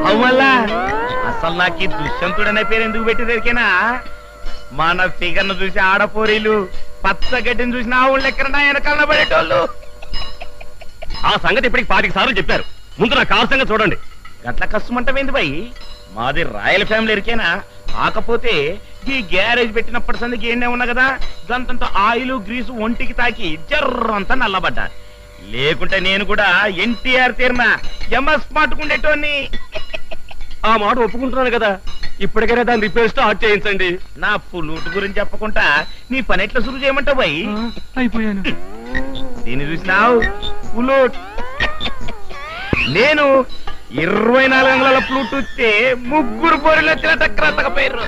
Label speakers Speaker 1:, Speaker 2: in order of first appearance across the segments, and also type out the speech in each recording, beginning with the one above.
Speaker 1: అవ్వల్లా అసలు నాకు ఈ దుష్యంతుడనే పేరు ఎందుకు పెట్టేదరికేనా మన ఫిగర్ను చూసి ఆడపోరీలు పచ్చగడ్డిని చూసి నా ఊళ్ళో ఎక్కడ వెనకాల పడేటోళ్ళు.
Speaker 2: ఆ సంగతి ఇప్పటికి 5 సార్లు చెప్పారు. ముందు నా కారు సంగతి చూడండి.
Speaker 1: గట్ల కష్టమంటమేంది బాయ్, మాది రాయల్ ఫ్యామిలీ ఎరికేనా. కాకపోతే ఈ గ్యారేజ్ పెట్టినప్పటి సందికి ఏండే ఉన్నా కదా, గంతంత ఆయిల్ గ్రీసు ఒంటికి తాకి జర్రంతా నల్లబడ్డా. లేకుంటే నేను కూడా ఎన్టీఆర్ తీరిన ఎంఎస్ మాటుకుండేటోని.
Speaker 2: ఆ మాట ఒప్పుకుంటున్నాను కదా, ఇప్పటికైనా దాన్ని రిపేర్ స్టార్ట్ చేయించండి.
Speaker 1: నా పుల్లూటు గురించి చెప్పకుండా నీ పని ఎట్లా సురువు చేయమంటావు బాయ్?
Speaker 2: అయిపోయాను.
Speaker 1: దీన్ని చూసినావు పుల్లూట్, నేను 24 అంగుళాల ఫ్లూట్ వస్తే 3 పోరీలు వచ్చిన టక్కరతకపోయారు.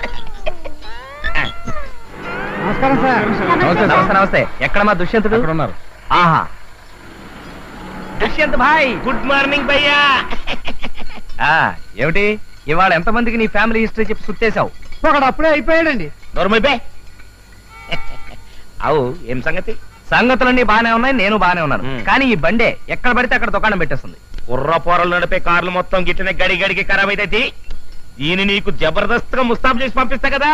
Speaker 3: నమస్కారం సార్.
Speaker 4: నమస్తే నమస్తే. ఎక్కడ మా దుష్యంతుడు?
Speaker 2: ఉన్నారు.
Speaker 4: ఆహా, దుష్యంత్ భాయ్.
Speaker 1: గుడ్ మార్నింగ్ భయ్యా.
Speaker 4: ఏమిటి ఇవాళ ఎంతమందికి నీ ఫ్యామిలీ హిస్టరీ చెప్పి సుట్టేశావు?
Speaker 3: ఒకడు అప్పుడే అయిపోయాడండి.
Speaker 1: నోర్మైపే. అవు ఏం సంగతి?
Speaker 4: సంగతులన్నీ బానే ఉన్నాయి, నేను బానే ఉన్నాను. కానీ ఈ బండే ఎక్కడ పడితే అక్కడ దుకాణం పెట్టేస్తుంది.
Speaker 1: కుర్ర పోరలు నడిపే కార్లు మొత్తం గిట్టనే గడి గడికి ఖరాబ్ అయితే దీన్ని నీకు జబర్దస్త్ గా ముస్తాబ్ చేసి పంపిస్తా కదా.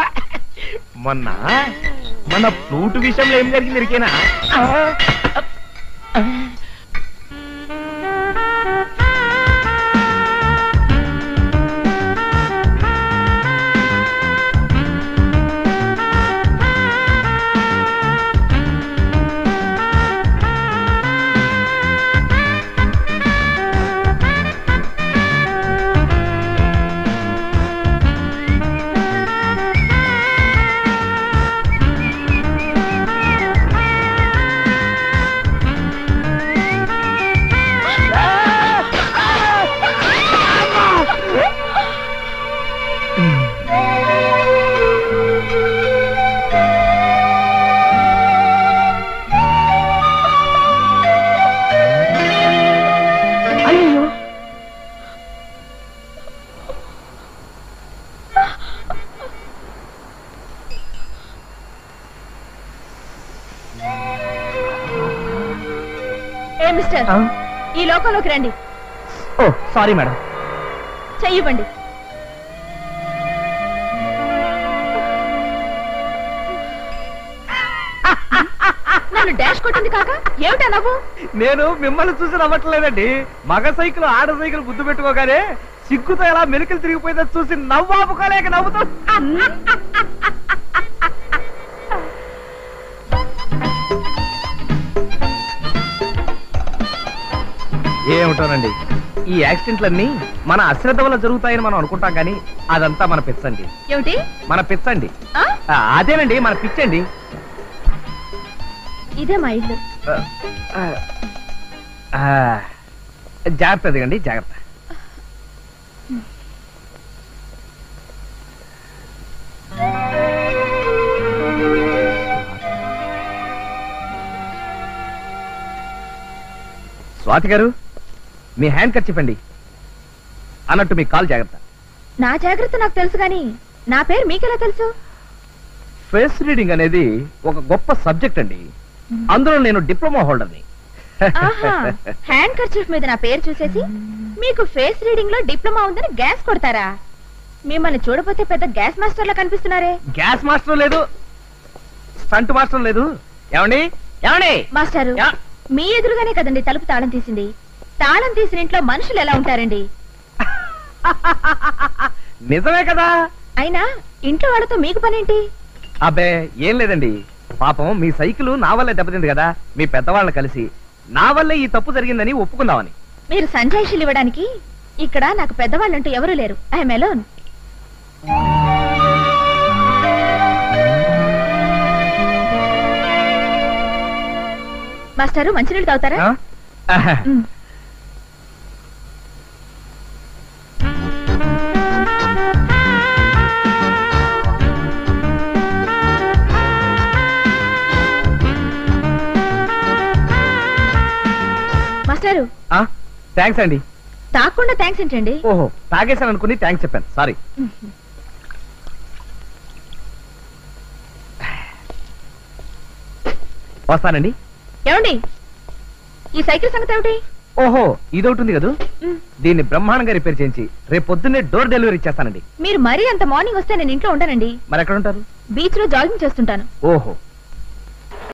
Speaker 1: మన ఫ్లూట్ విషయంలో ఏం జరిగింది ఎరికేనా?
Speaker 5: మిస్టర్, ఈ లోకంలోకి రండి.
Speaker 4: ఓ సారీ మేడం.
Speaker 5: చెయ్యివ్వండి. నన్ను డాష్ కొట్టింది కాక ఏమిటా నవ్వు?
Speaker 4: నేను మిమ్మల్ని చూసి నవ్వట్లేదండి. మగ సైకిల్ ఆడ సైకిల్ గుద్దు పెట్టుకోగానే సిగ్గుతో ఎలా మెలికలు తిరిగిపోయిందో చూసి నవ్వాపుకోలేక నవ్వుతూ. ఏమిటోనండి, ఈ యాక్సిడెంట్లన్నీ మన అశ్రద్ధ వల్ల జరుగుతాయని మనం అనుకుంటాం కానీ అదంతా మన పిచ్చండి.
Speaker 5: ఏమిటి
Speaker 4: మన పిచ్చండి? అదేనండి మన పిచ్చండి.
Speaker 5: ఇదే మా ఇల్లు.
Speaker 4: జాగ్రత్త ఎదగండి, జాగ్రత్త. స్వాతి గారు, మీ హ్యాండ్ కట్ చెప్పండి. అన్నట్టు మీ కాల్ జాగ్రత్త.
Speaker 5: నా జాగ్రత్త నాకు తెలుసు కానీ నా పేరు మీకెలా తెలుసు?
Speaker 4: ఫేస్ రీడింగ్ అనేది ఒక గొప్ప సబ్జెక్ట్ అండి. అందులో నేను డిప్లొమా హోల్డర్ని.
Speaker 5: హ్యాండ్ కర్చీఫ్ మీద నా పేరు చూసేసి మీకు ఫేస్ రీడింగ్ లో డిప్లొమా ఉందని గ్యాస్ కొడతారా? మిమ్మల్ని చూడపోతే పెద్ద గ్యాస్ మాస్టర్ లా కనిపిస్తున్నారే.
Speaker 4: గ్యాస్ మాస్టర్ లేదు, స్టంట్ మాస్టర్ లేదు. ఏమండి ఏమండి
Speaker 5: మాస్టారు, మీ ఎదురుగానే కదండి తలుపు తాళం తీసింది. తాళం తీసిన ఇంట్లో మనుషులు ఎలా ఉంటారండి?
Speaker 4: నిజమే కదా.
Speaker 5: అయినా ఇంట్లో వాళ్ళతో మీకు పనేంటి?
Speaker 4: అబ్బే ఏం లేదండి, పాపం మీ సైకిల్ నా వల్లే దెబ్బతింది కదా. మీ పెద్దవాళ్ళని కలిసి నా వల్లే ఈ తప్పు జరిగిందని ఒప్పుకుందామని.
Speaker 5: మీరు సంజాయిషీలు ఇవ్వడానికి ఇక్కడ నాకు పెద్దవాళ్ళంటూ ఎవరూ లేరు. I'm alone. మాస్టారు, మంచినీళ్ళు తాగుతారా? మాస్టారు,
Speaker 4: థ్యాంక్స్ అండి.
Speaker 5: తాకుండా థ్యాంక్స్ ఏంటండి?
Speaker 4: ఓహో, తాగేశాను అనుకుని థ్యాంక్స్ చెప్పాను, సారీ. వస్తానండి.
Speaker 5: ఏమండి, ఈ సైకిల్ సంగతి ఏమిటి?
Speaker 4: ఓహో ఇదొకటి ఉంది కదా,
Speaker 5: మ్,
Speaker 4: దీన్ని బ్రహ్మాండంగా రిపేర్ చేయించి రేపు పొద్దున్నే డోర్ డెలివరీ ఇచ్చేస్తానండి.
Speaker 5: మీరు మరీ అంత మార్నింగ్ వస్తే నేను ఇంట్లో ఉండనండి.
Speaker 4: మరి ఎక్కడ ఉంటారు?
Speaker 5: బీచ్ లో జాగింగ్ చేస్తుంటాను.
Speaker 4: ఓహో